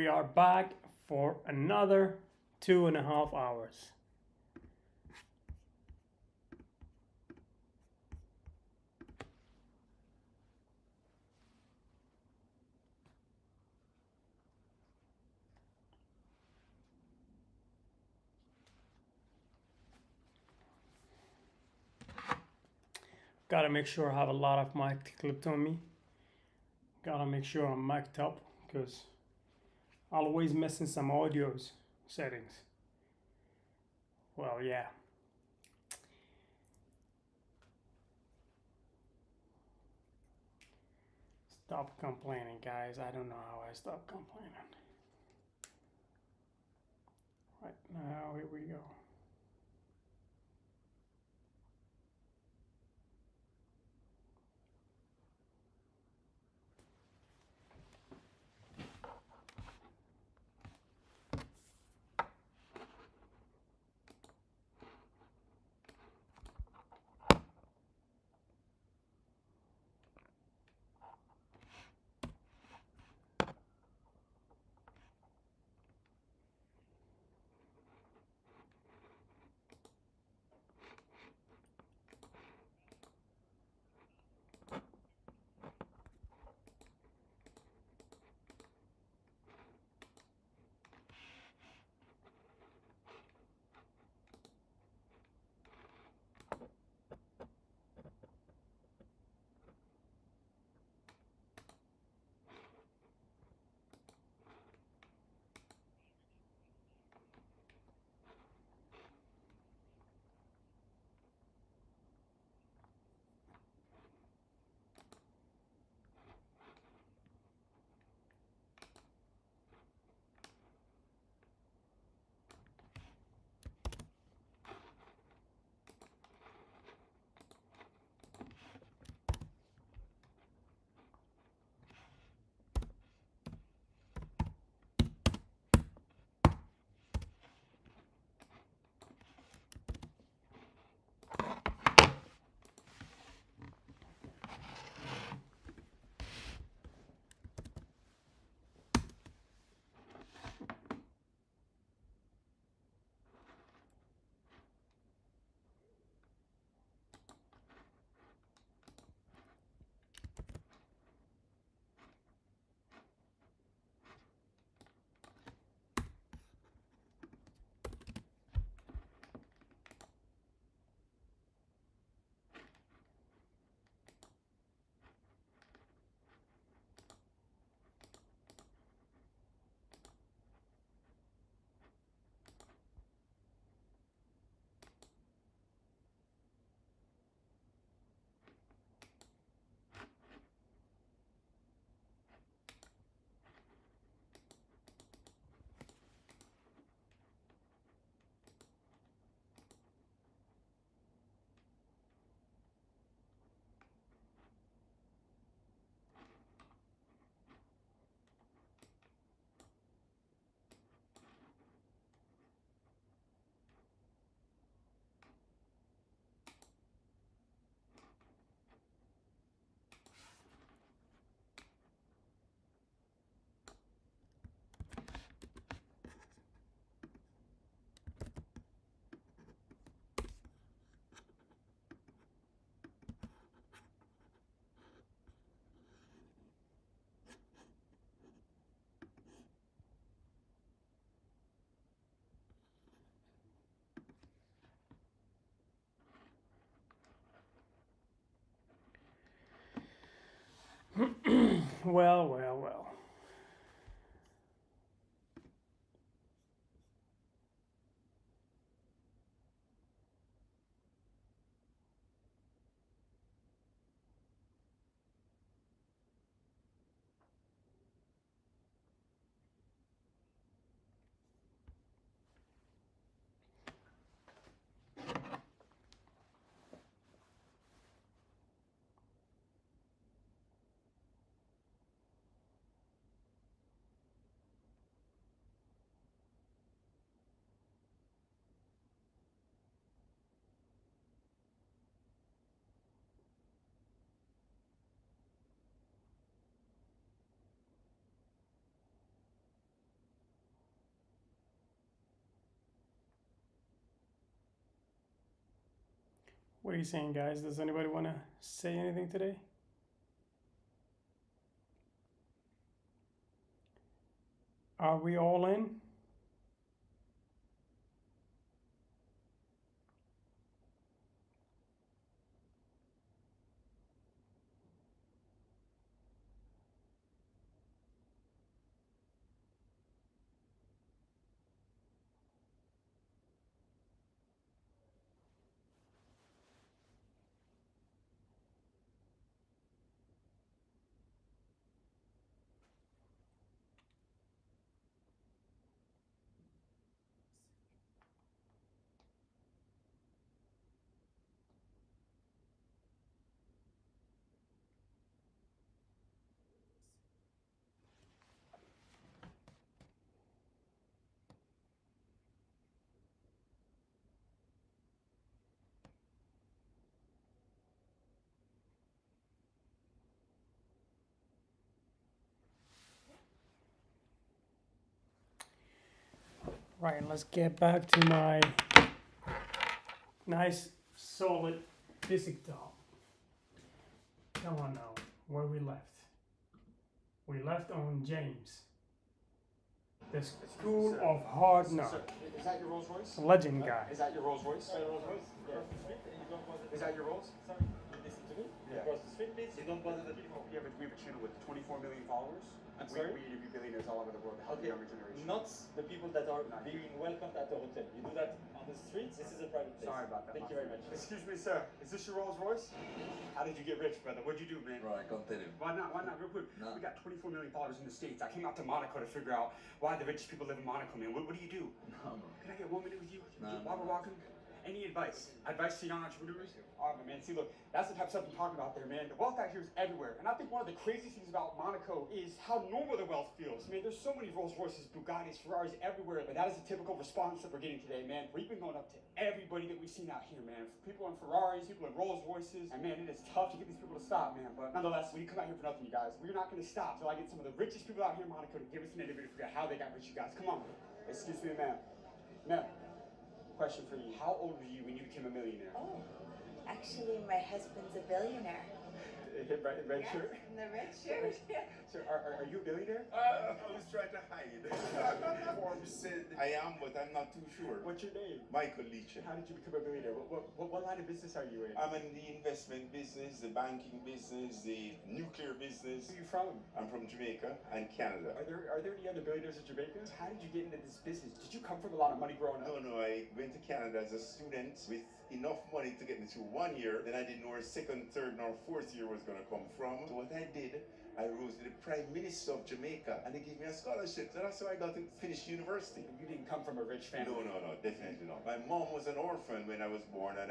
we are back for another 2.5 hours. Gotta make sure I have a lot of mic clipped on me. Gotta make sure I'm mic'd up because always missing some audio's settings. Well, yeah. Stop complaining, guys. I don't know how I stop complaining. Right now, here we go. Well, well, well. What are you saying, guys? Does anybody want to say anything today? Are we all in? Right, let's get back to my nice, solid physics top. Come on now, where we left? We left on James. The School of Hard Knocks. Is that your Rolls Royce? Legend guy. Is that your Rolls Royce? Rolls Royce. Is that your Rolls? Sorry, you listen to me. Yeah. Across the street, please. You don't bother the people. Yeah, but we have a channel with 24 million followers. I'm sorry? We interview billionaires all over the world to help the younger generation. Not the people that are being welcomed at the hotel. You do that on the streets. This is a private place. Sorry about that. Thank you very much. Excuse me, sir. Is this your Rolls Royce? How did you get rich, brother? What'd you do, man? Bro, I can't tell you. Why not? Why not? Real quick. No. We got 24 million followers in the States. I came out to Monaco to figure out why the richest people live in Monaco, man. What do you do? No, bro. Can I get 1 minute with you? No, While we're walking? Any advice? Advice to young entrepreneurs? Oh, man, see, look, that's the type of stuff I'm talking about there, man. The wealth out here is everywhere. And I think one of the craziest things about Monaco is how normal the wealth feels. Man, there's so many Rolls Royces, Bugattis, Ferraris everywhere. But that is the typical response that we're getting today, man. We've been going up to everybody that we've seen out here, man. People in Ferraris, people in Rolls Royces. And man, it is tough to get these people to stop, man. But nonetheless, we come out here for nothing, you guys. We're not going to stop till I get some of the richest people out here in Monaco to give us an interview to figure out how they got rich, you guys. Come on. Excuse me, ma'am. Ma'am. Question for you. How old were you when you became a millionaire? Oh, actually, my husband's a billionaire. Red shirt? The red shirt. Sir, are you a billionaire? I was trying to hide. Forbes said I am, but I'm not too sure. What's your name? Michael Leach. How did you become a billionaire? What line of business are you in? I'm in the investment business, the banking business, the nuclear business. Where are you from? I'm from Jamaica and Canada. Are there any other billionaires in Jamaica? How did you get into this business? Did you come from a lot of money growing up? No, I went to Canada as a student with enough money to get me through 1 year. Then I didn't know where second, third, nor fourth year was going to come from. So what I did, I rose to the Prime Minister of Jamaica and they gave me a scholarship. So that's how I got to finish university. You didn't come from a rich family? No, definitely not. My mom was an orphan when I was born and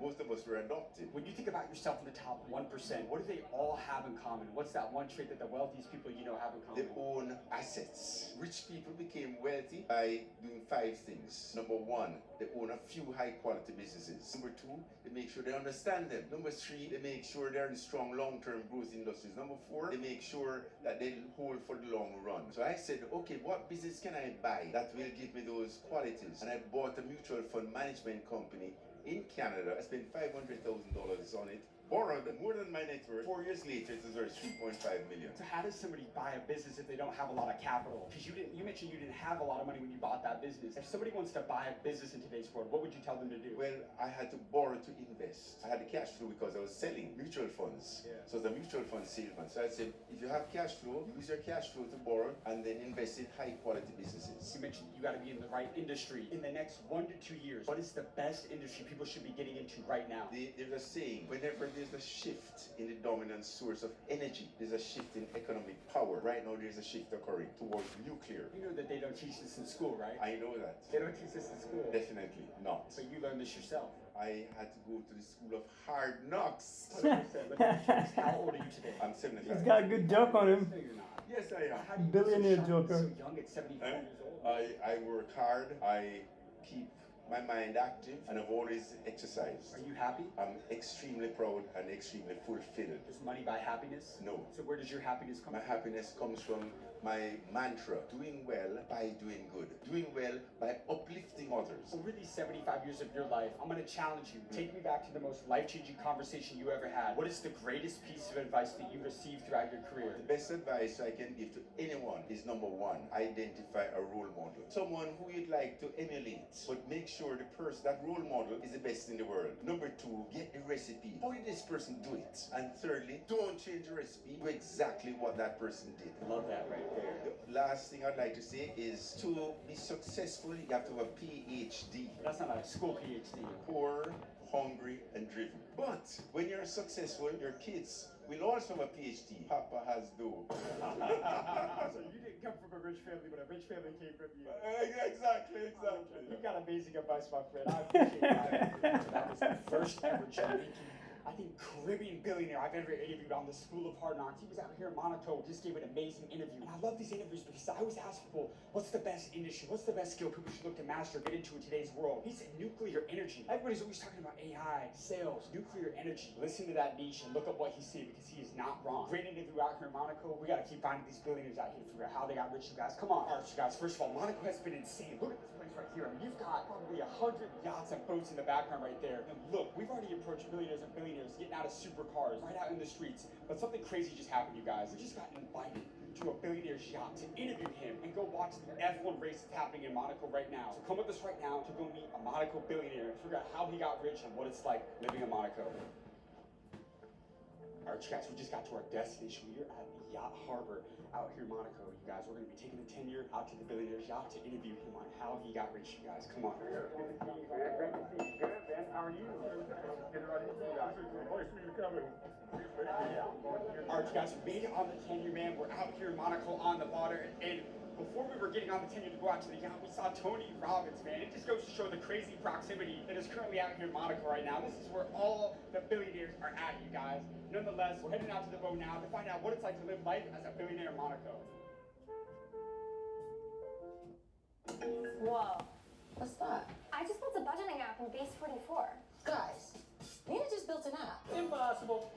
both of us were adopted. When you think about yourself in the top 1%, what do they all have in common? What's that one trait that the wealthiest people you know have in common? They own assets. Rich people became wealthy by doing 5 things. Number 1, they own a few high quality businesses. Number 2, they make sure they understand them. Number 3, they make sure they're in strong long-term growth industries. Number 4, they make sure that they hold for the long run. So I said, okay, what business can I buy that will give me those qualities? And I bought a mutual fund management company in Canada. I spent $500,000 on it. Borrowed more than my net worth. 4 years later, it was worth $3.5 million. So how does somebody buy a business if they don't have a lot of capital? Because you mentioned you didn't have a lot of money when you bought that business. If somebody wants to buy a business in today's world, what would you tell them to do? Well, I had to borrow to invest. I had the cash flow because I was selling mutual funds. Yeah. So the mutual fund salesman. So I said, if you have cash flow, use your cash flow to borrow and then invest in high quality businesses. You mentioned you got to be in the right industry. In the next 1 to 2 years, what is the best industry people should be getting into right now? There's a saying, whenever there's a shift in the dominant source of energy, there's a shift in economic power. Right now, there's a shift occurring towards nuclear. You know that they don't teach this in school, right? I know that. They don't teach this in school. Definitely not. But you learned this yourself. I had to go to the School of Hard Knocks. 100%. How old are you today? I'm 75. He's got a good joke on him. No, you're not. Yes, I am. How do you Billionaire get so sharp joker. and so young at 75 years old? I work hard. I keep my mind active and I've always exercised. Are you happy? I'm extremely proud and extremely fulfilled. Does money buy happiness? No. So where does your happiness come My from? happiness comes from my mantra, doing well by doing good. Doing well by uplifting Motors. Over these 75 years of your life, I'm going to challenge you. Take me back to the most life-changing conversation you ever had. What is the greatest piece of advice that you received throughout your career? The best advice I can give to anyone is number one, identify a role model. Someone who you'd like to emulate, but make sure the person, that role model, is the best in the world. Number two, get the recipe. How did this person do it? And thirdly, don't change the recipe. Do exactly what that person did. Love that right there. The last thing I'd like to say is to be successful, you have to have a PhD. That's not a school PhD. Poor, hungry, and driven. But when you're successful, your kids will also have a PhD. Papa has dough. So you didn't come from a rich family, but a rich family came from you. Exactly. You got amazing advice, my friend. I appreciate that. That was the first ever Jamaican, I think, Caribbean billionaire I've ever interviewed on the School of Hard Knocks. He was out here in Monaco, just gave an amazing interview. And I love these interviews because I always ask people, what's the best industry? What's the best skill people should look to master, get into in today's world? He said nuclear energy. Everybody's always talking about AI, sales, nuclear energy. Listen to that niche and look up what he said because he is not wrong. Great interview out here in Monaco. We got to keep finding these billionaires out here to figure out how they got rich, you guys. Come on. All right, you guys. First of all, Monaco has been insane. Look at this place right here. I mean, you've got probably 100 yachts and boats in the background right there. And look, we've already approached millionaires and billionaires getting out of supercars right out in the streets. But something crazy just happened, you guys. We just got invited to a billionaire's yacht to interview him and go watch the F1 race that's happening in Monaco right now. So come with us right now to go meet a Monaco billionaire and figure out how he got rich and what it's like living in Monaco. All right, you guys, we just got to our destination. We are at the Yacht Harbor out here in Monaco. You guys, we're going to be taking the 10-year out to the billionaire's yacht to interview him on how he got rich, you guys. Come on. Great to see you, man. Great to see you. Good, man. How are you? Get right into you guys. Nice for you coming. All right, you guys, we made it on the 10-year, man. We're out here in Monaco on the water, and before we were getting on the 10-year to go out to the yacht, we saw Tony Robbins, man. It just goes to show the crazy proximity that is currently out here in Monaco right now. This is where all the billionaires are at, you guys. Nonetheless, we're heading out to the boat now to find out what it's like to live life as a billionaire in Monaco. Whoa. What's that? I just built a budgeting app in Base 44. Guys, Nina just built an app. Impossible.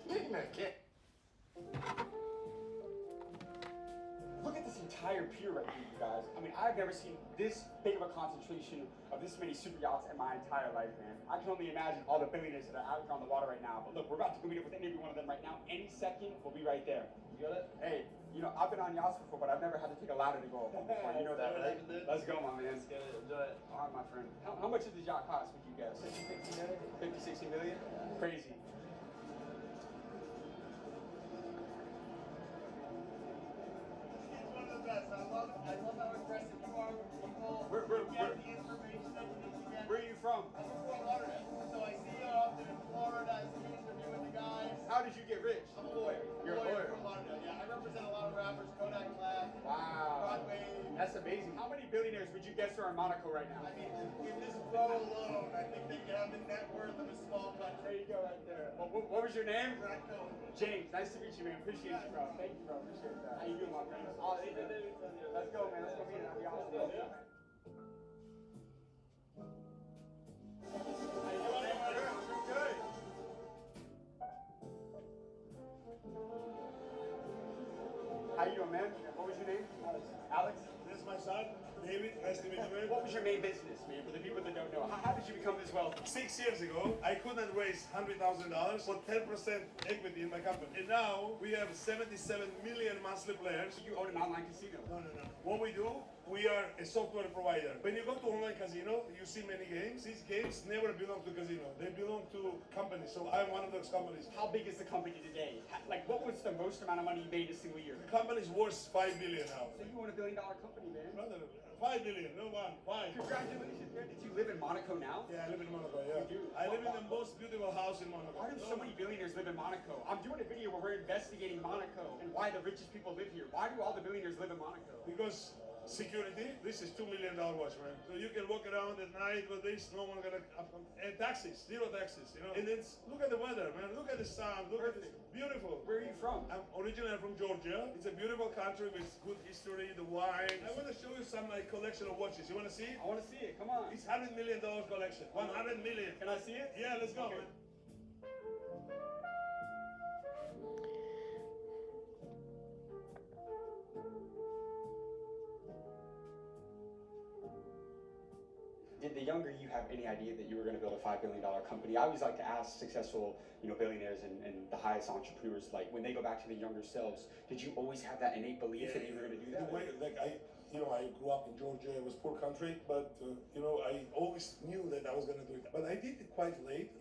Look at this entire pier right here, you guys. I mean, I've never seen this big of a concentration of this many super yachts in my entire life, man. I can only imagine all the billionaires that are out here on the water right now. But look, we're about to go meet up with every one of them right now. Any second, we'll be right there. You got it? Hey, you know, I've been on yachts before, but I've never had to take a ladder to go up before. You know that, right? Let's go, my man. Let's get it. Enjoy it. All right, my friend. How much did the yacht cost, would you guess? 50, 60 million? Crazy. I love how aggressive you are with people. Where Get the information that you need to get. are you from? I'm from Fort Lauderdale, so I see you often in Florida. I see you interviewing the guys. How did you get rich? I'm a lawyer. You're a lawyer. From Lauderdale. Yeah, I represent a lot of rappers. Kodak Black. Wow. Broadway. That's amazing. How many billionaires would you guess are in Monaco right now? I mean, in this row alone, I think they have the net worth of a small There country. you go, right there. What was your name? Right, no. James. Nice to meet you, man. Appreciate you, bro. Thank you, bro. Appreciate that. How you doing, my friend? Oh, let's go, man. Let's go meet him. That'd be awesome. How you doing, man? Good. How you doing, man? What was your name? Alex. This is my son, David. Nice to meet you, man. What was your main business, man? For the people that don't know, how did you become this wealthy? 6 years ago, I couldn't raise $100,000 for 10% equity in my company. And now we have 77 million monthly players. You own an online casino. No. What we do, we are a software provider. When you go to online casino, you see many games. These games never belong to casino. They belong to companies. So I'm one of those companies. How big is the company today? Like, what was the most amount of money you made a single year? The company's worth $5 billion now. So you own $1 billion company, man. Brother, $5 billion, no one, 5. Congratulations, man. Did you live in Monaco now? Yeah, I live in Monaco, yeah. You do? I live in the most beautiful house in Monaco. Why do so many billionaires live in Monaco? I'm doing a video where we're investigating Monaco and why the richest people live here. Why do all the billionaires live in Monaco? Because security, this is $2 million watch, man. So you can walk around at night with this, no one gonna, and taxis, 0 taxis, you know. And then look at the weather, man. Look at the sun, look at this, beautiful. Where are you from? I'm originally from Georgia. It's a beautiful country with good history, the wine. I want to show you some like collection of watches. You want to see it? I want to see it. Come on. It's $100 million collection. 100 million. Can I see it? Yeah, let's go, Okay. man. Did the younger you have any idea that you were going to build a $5 billion company? I always like to ask successful, billionaires and the highest entrepreneurs, like when they go back to the younger selves, did you always have that innate belief that you were going to do that? The way, like I grew up in Georgia. It was poor country, but I always knew that I was going to do it. But I did it quite late.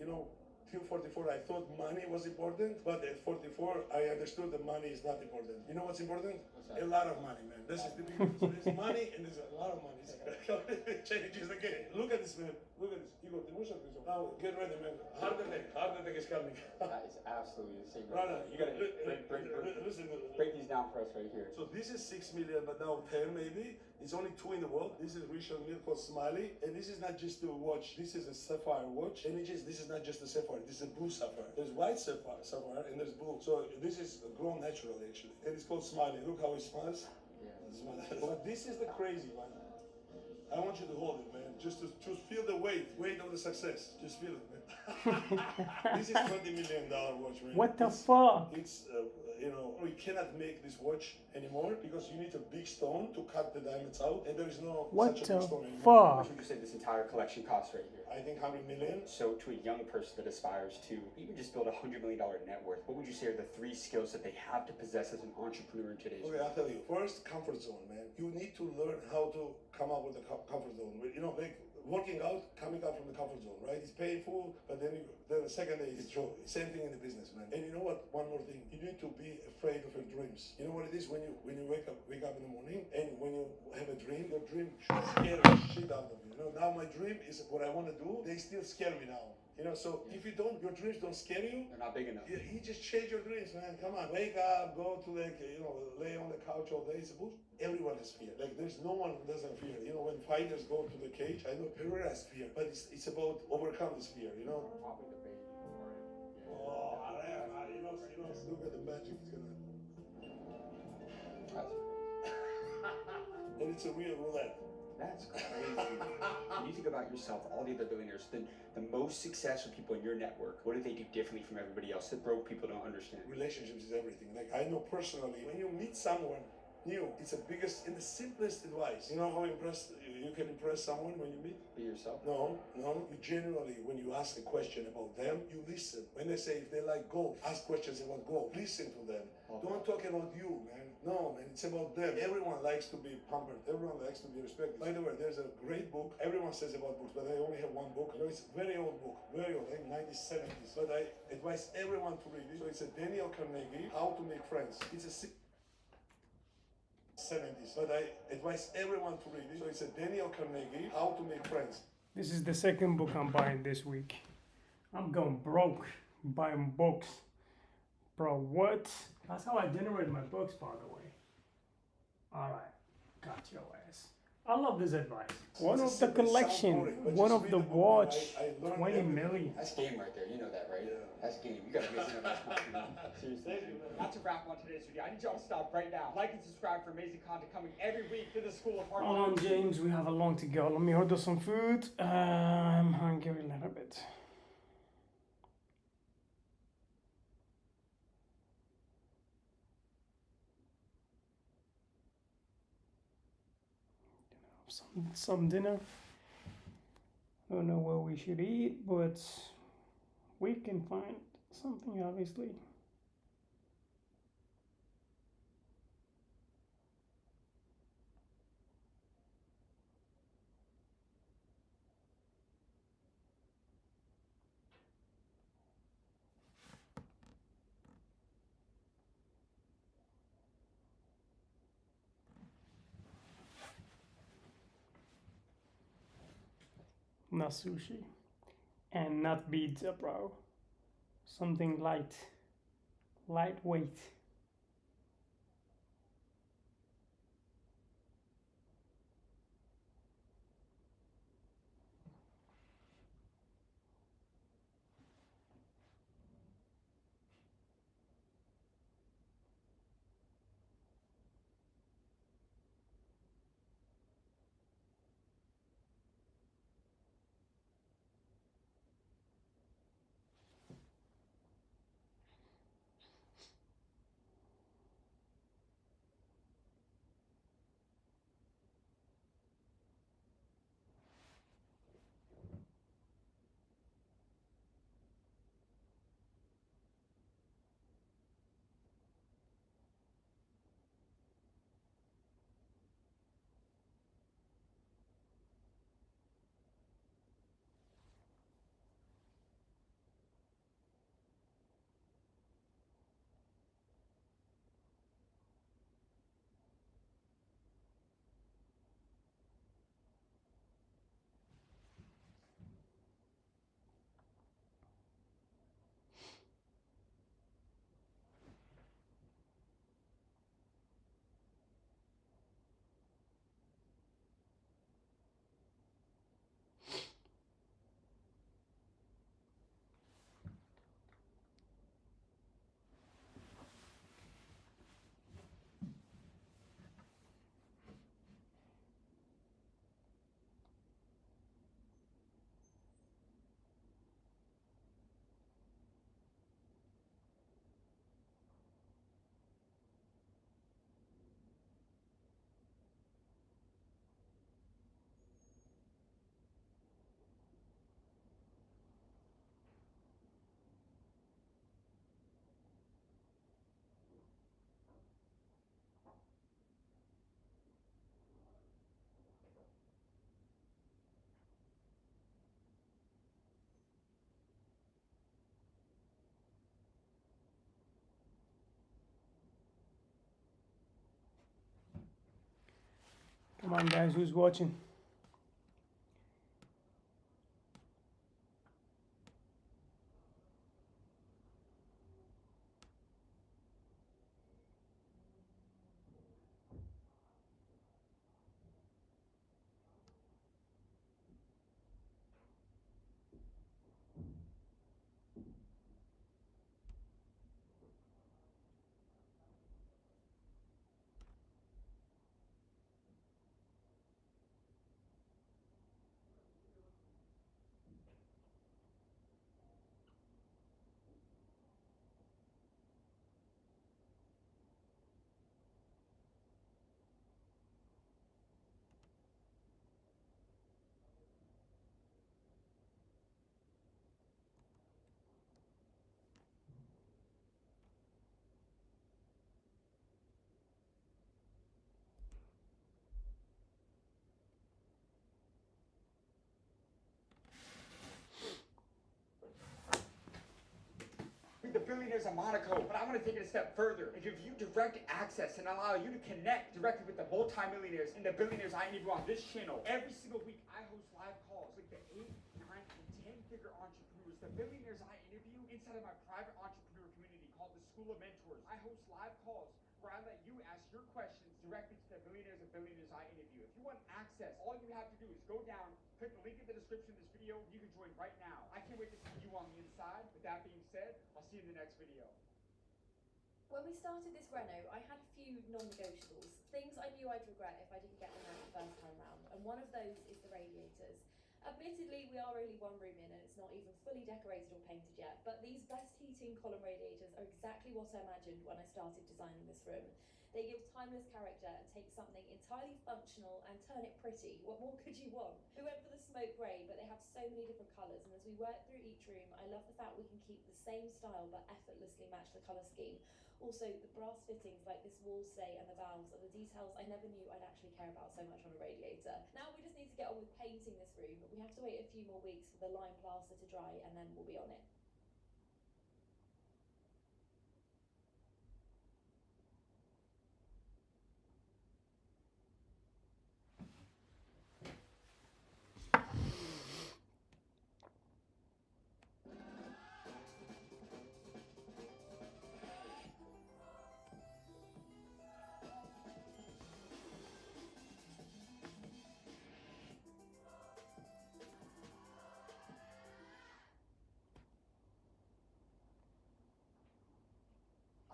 Till 44, I thought money was important, but at 44, I understood that money is not important. You know what's important? A lot of money, man. This is the big difference. There's money and there's a lot of money. It changes the game. Look at this, man. Look at this. Igor, now get ready, man. Heart attack is coming. That is absolutely insane. No, You gotta break these down for us right here. So this is 6 million, but now 10 maybe. It's only 2 in the world. This is Richard Mille called Smiley, and this is not just a watch. This is a sapphire watch, and this is not just a sapphire. This is a blue sapphire. There's white sapphire, and there's blue. So this is grown naturally, actually, and it's called Smiley. Look how it smiles. Yeah. But this is the crazy one. I want you to hold it, man. Just feel the weight of the success. Just feel it, man. This is $20 million watch, man. What the fuck? It's you cannot make this watch anymore because you need a big stone to cut the diamonds out, and there is no such a big stone anymore. Fuck? How much would you say this entire collection costs right here? I think 100 million. So to a young person that aspires to even just build $100 million net worth, what would you say are the 3 skills that they have to possess as an entrepreneur in today's world? Okay, I'll tell you. First, comfort zone, man. You need to learn how to come out with the comfort zone. Like working out, coming out from the comfort zone, right? It's painful, but then the second day it's joy. Same thing in the business, man. And you know what? One more thing. You need to be afraid of your dreams. You know what it is when you wake up in the morning, and when you have a dream, your dream should scare the shit out of you. Now my dream is what I want to do. They still scare me now. So if your dreams don't scare you, they're not big enough. You just change your dreams, man. Come on, wake up, go to lay on the couch all day. It's a bullshit. Everyone has fear. Like there's no one who doesn't fear. When fighters go to the cage, I know Pereira has fear, but it's about overcome this fear. Topic debate. Oh, look at the magic it's gonna. And it's a real roulette. That's crazy. When you think about yourself, all the other billionaires, the most successful people in your network, what do they do differently from everybody else that broke people don't understand? Relationships is everything. Like I know personally, when you meet someone new, it's the biggest and the simplest advice. You know how you can impress someone when you meet? Be yourself. No. You genuinely, when you ask a question about them, you listen. When they say if they like golf, ask questions about golf. Listen to them. Okay. Don't talk about you, man. No, man, it's about them. Everyone likes to be pampered. Everyone likes to be respected. By the way, there's a great book. Everyone says about books, but I only have one book. It's a very old book. Very old, like 1970s. But I advise everyone to read it. So it's a Daniel Carnegie, How to Make Friends. It's a 70s. But I advise everyone to read it. So it's a Daniel Carnegie, How to Make Friends. This is the second book I'm buying this week. I'm going broke buying books. Bro, what? That's how I generate my books, by the way. Alright, got your ass. I love this advice. One of the collection, one of the watch, 20 million. That's game right there, you know that, right? Yeah. That's game. You gotta get that. Seriously. Not to wrap on today's video, I need y'all to stop right now. Like and subscribe for amazing content coming every week to the School of Hard Knocks. Hold on, James, we have a long to go. Let me order some food. I'm hungry a little bit. Some dinner. I don't know where we should eat, but we can find something, obviously. Not sushi and not pizza, bro. Something lightweight. Come on, guys, who's watching? The billionaires of Monaco, but I want to take it a step further and give you direct access and allow you to connect directly with the multi-millionaires and the billionaires I interview on this channel. Every single week, I host live calls with the 8, 9, and 10-figure entrepreneurs, the billionaires I interview inside of my private entrepreneur community called the School of Mentors. I host live calls where I let you ask your questions directly to the millionaires and billionaires I interview. If you want access, all you have to do is go down, click the link in the description of this video, and you can join right now. I can't wait to see you on the inside. With that being said, I'll see you in the next video. When we started this reno, I had a few non-negotiables, things I knew I'd regret if I didn't get them out the first time round, and one of those is the radiators. Admittedly, we are only one room in and it's not even fully decorated or painted yet, but these best heating column radiators are exactly what I imagined when I started designing this room. They give timeless character and take something entirely functional and turn it pretty. What more could you want? We went for the smoke grey, but they have so many different colours, and as we work through each room, I love the fact we can keep the same style but effortlessly match the colour scheme. Also, the brass fittings like this wall stay and the valves are the details I never knew I'd actually care about so much on a radiator. Now we just need to get on with painting this room, but we have to wait a few more weeks for the lime plaster to dry and then we'll be on it.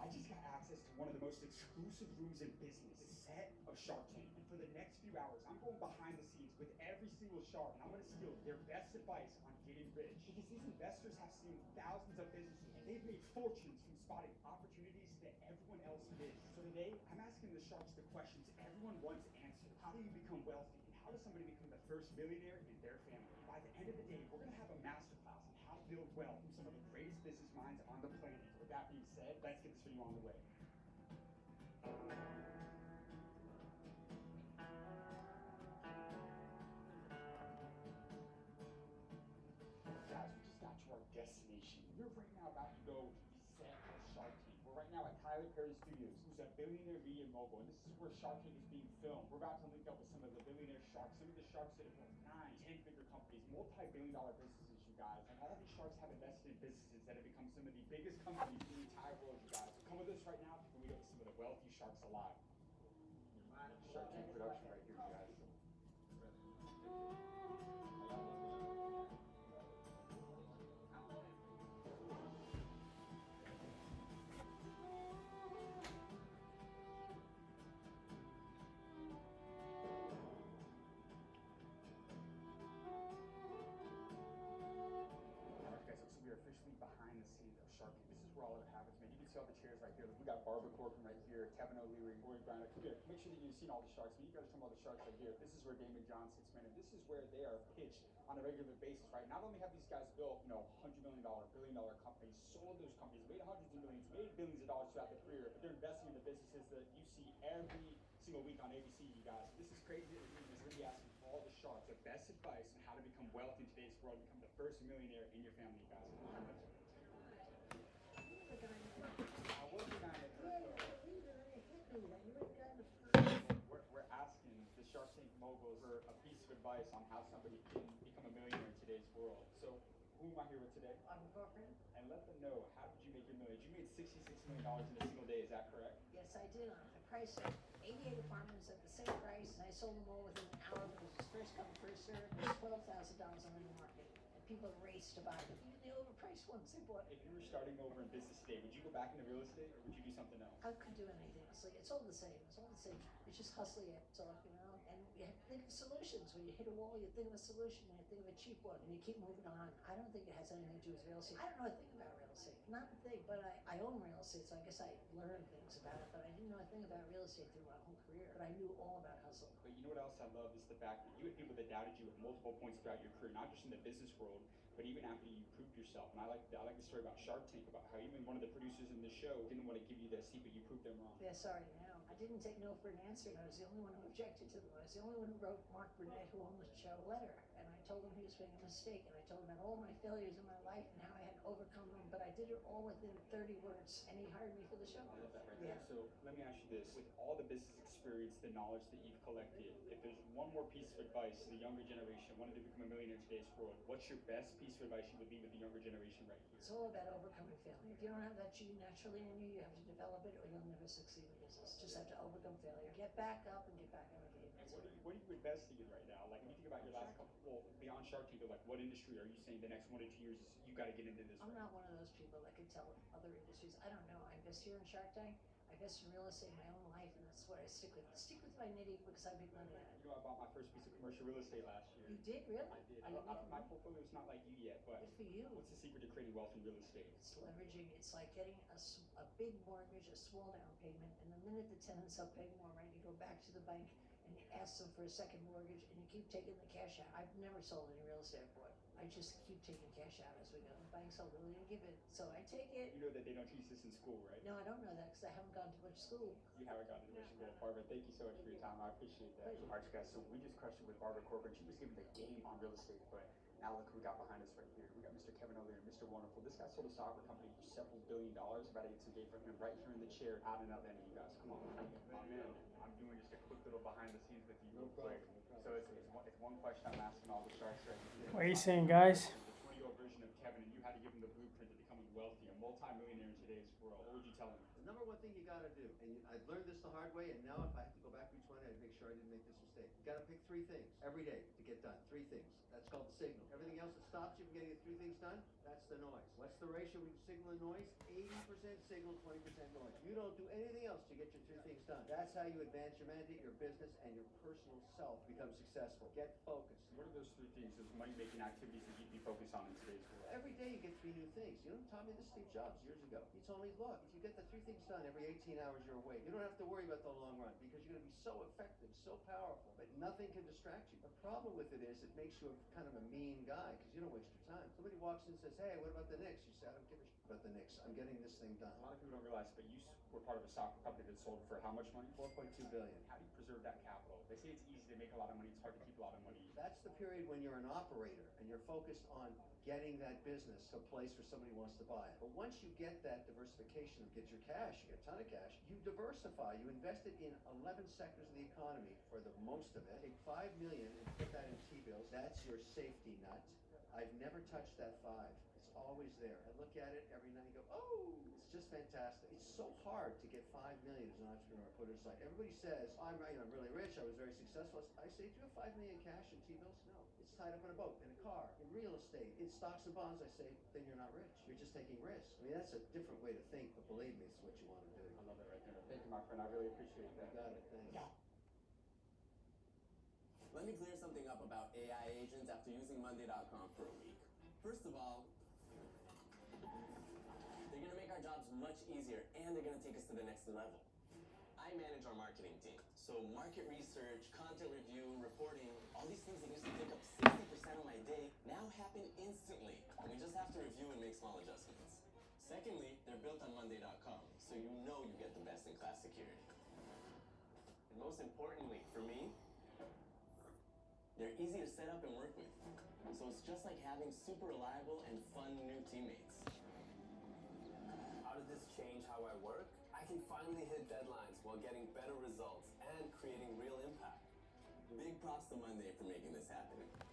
I just got access to one of the most exclusive rooms in business, the set of Shark Tank. And for the next few hours, I'm going behind the scenes with every single shark, and I'm going to steal their best advice on getting rich. Because these investors have seen thousands of businesses, and they've made fortunes from spotting opportunities that everyone else missed. So today, I'm asking the sharks the questions everyone wants answered. How do you become wealthy? And how does somebody become the first millionaire in their family? And by the end of the day, we're going to have a masterclass on how to build wealth from some of the greatest business minds on the planet. With that being said, let's get this video on the way. Guys, we just got to our destination. We're right now about to go to the set of Shark Tank. We're right now at Tyler Perry Studios, who's a billionaire media mogul, and this is where Shark Tank is being filmed. We're about to link up with some of the billionaire sharks, some of the sharks that have built 9, 10-figure companies, multi-billion-dollar businesses, you guys. And all these sharks have invested in businesses that have become some of the biggest companies in the entire world, you guys. So come with us right now to meet up with some of the wealthy sharks alive. Shark Tank production right here, you guys. Officially behind the scenes of Shark Tank. This is where all of it happens, man. You can see all the chairs right here. Look, we got Barbara Corcoran right here, Kevin O'Leary, Rory Brown. Come here. Make sure that you've seen all the sharks. I mean, you guys are talking about the sharks right here. This is where Damon John sits, man, and this is where they are pitched on a regular basis, right? Not only have these guys built, $100 million, billion-dollar companies, sold those companies, made hundreds of millions, made billions of dollars throughout their career, but they're investing in the businesses that you see every single week on ABC, you guys. This is crazy. We're going to be asking all the sharks the best advice on how to become wealthy in today's world, become the first millionaire in your family, you guys. We're asking the Shark Tank moguls for a piece of advice on how somebody can become a millionaire in today's world. So who am I here with today? I'm a girlfriend. And let them know, how did you make your millions? You made $66 million in a single day, is that correct? Yes, I did. I priced 88 apartments at the same price, and I sold them all within an hour because it was first come, first served. There's $12,000 on the market, and people raced to buy them. Even the overpriced ones they bought. If you were starting over in business today, would you go back into real estate or would you do something else? I could do anything else. Like, it's all the same. It's all the same. It's just hustling it. So, you know, and you have to think of solutions. When you hit a wall, you think of a solution, and you think of a cheap one, and you keep moving on. I don't think it has anything to do with real estate. I don't know a thing about real estate. Not a thing, but I own real estate, so I guess I learned things about it, but I didn't know a thing about real estate through my whole career. But I knew all about hustle. But you know what else I love is the fact that you had people that doubted you at multiple points throughout your career, not just in the business world, but even after you proved yourself. And I like the story about Shark Tank, about how even one of the producers in the show didn't want to give you the seat, but you proved them wrong. Yeah, sorry, now. I didn't take no for an answer, and I was the only one who objected to them. I was the only one who wrote Mark Burnett, who owned the show, a letter. And I told him he was making a mistake, and I told him about all my failures in my life and how I had overcome them, but I did it all within 30 words, and he hired me for the show. I love that right there. So let me ask you this, with all the business experience, the knowledge that you've collected, if there's one more piece of advice to the younger generation wanting to become a millionaire in today's world, what's your best piece of advice you would leave with the younger generation right here? It's all about overcoming failure. If you don't have that gene naturally in you, you have to develop it or you'll never succeed in business. Just have to overcome failure. Get back up and get back out of the game. And what are you investing in right now? Like, when you think about your last couple, well, beyond Shark Tank, like, what industry are you saying the next 1 to 2 years is you got to get into this? I'm not one of those people that can tell other industries. I don't know. I invest here in Shark Tank. I invest in real estate in my own life, and that's what I stick with. I stick with my knitting because I make money at it. You know, I bought my first piece of commercial real estate last year. You did, really? I did. My portfolio is not like you yet, but Good for you. what's the secret to creating wealth in real estate? It's leveraging. It's like getting a big mortgage, a small down payment, and the minute the tenants are paying more rent, you go back to the bank and you ask them for a second mortgage, and you keep taking the cash out. I've never sold any real estate I bought. I just keep taking cash out as we go. The banks are willing to give it, so I take it. You know that they don't teach this in school, right? No, I don't know that because I haven't gone to much school. You haven't gotten to much school. Barbara, thank you so much for your time. I appreciate that. All right, guys, so we just crushed it with Barbara Corbin. She was giving the game on real estate, but now look who we got behind us right here. We got Mr. Kevin O'Leary, Mr. Wonderful. This guy sold a software company for several $1 billion. About to get some game from him right here in the chair out in Atlanta, you guys. Come on. Oh, man. I'm doing just a quick little behind the scenes with you real quick. So it's one question I'm asking all the sharks right here. What are you saying, guys? The 20-year-old version of Kevin, and you had to give him the blueprint to becoming wealthy, a multi-millionaire in today's world. What would you tell him? The number one thing you gotta do, and I've learned this the hard way, and now if I have to go back to each one, I'd make sure I didn't make this mistake. You gotta pick 3 things every day to get done. 3 things. That's called the signal. Everything else that stops you from getting the 3 things done, that's the noise. What's the ratio between signal and noise? 80% signal, 20% noise. You don't do anything else to get your 3 things done. That's how you advance your mandate, your business, and your personal self become successful. Get focused. What are those 3 things, those money-making activities that you'd be focused on in today's world? Every day you get 3 new things. You know, taught me this Steve Jobs years ago. He told me, look, if you get the 3 things done every 18 hours you're awake, you don't have to worry about the long run because you're going to be so effective, so powerful, but nothing can distract you. The problem with it is it makes you a kind of a mean guy because you don't waste your time. Somebody walks in and says, hey, what about the Knicks? You say, I don't give a shit about the Knicks. I'm getting this thing done. A lot of people don't realize, but you were part of a software company that sold for how much money? $4.2 billion. How do you preserve that capital? They say it's easy to make a lot of money, it's hard to keep a lot of money. That's the period when you're an operator and you're focused on getting that business to a place where somebody wants to buy it. But once you get that diversification, get your cash, you get a ton of cash, you diversify, you invest it in 11 sectors of the economy for the most of it. Take $5 million and put that in T-bills. That's your safety net. I've never touched that 5. It's always there. I look at it every night and go, oh, it's just fantastic. It's so hard to get $5 million as an entrepreneur, put it aside. Everybody says, I'm really rich, I was very successful. I say, do you have $5 million cash in T-bills? No. It's tied up in a boat, in a car, in real estate, in stocks and bonds. I say, then you're not rich. You're just taking risks. I mean, that's a different way to think, but believe me, it's what you want to do. I love that right there. Thank you, my friend. I really appreciate that. You got it. Thanks. Yeah. Let me clear something up about AI agents after using Monday.com for a week. First of all, they're gonna make our jobs much easier and they're gonna take us to the next level. I manage our marketing team, so market research, content review, reporting, all these things that used to take up 60% of my day now happen instantly. And we just have to review and make small adjustments. Secondly, they're built on Monday.com, so you know you get the best-in-class security. And most importantly, for me, they're easy to set up and work with. So it's just like having super reliable and fun new teammates. How did this change how I work? I can finally hit deadlines while getting better results and creating real impact. Big props to Monday for making this happen.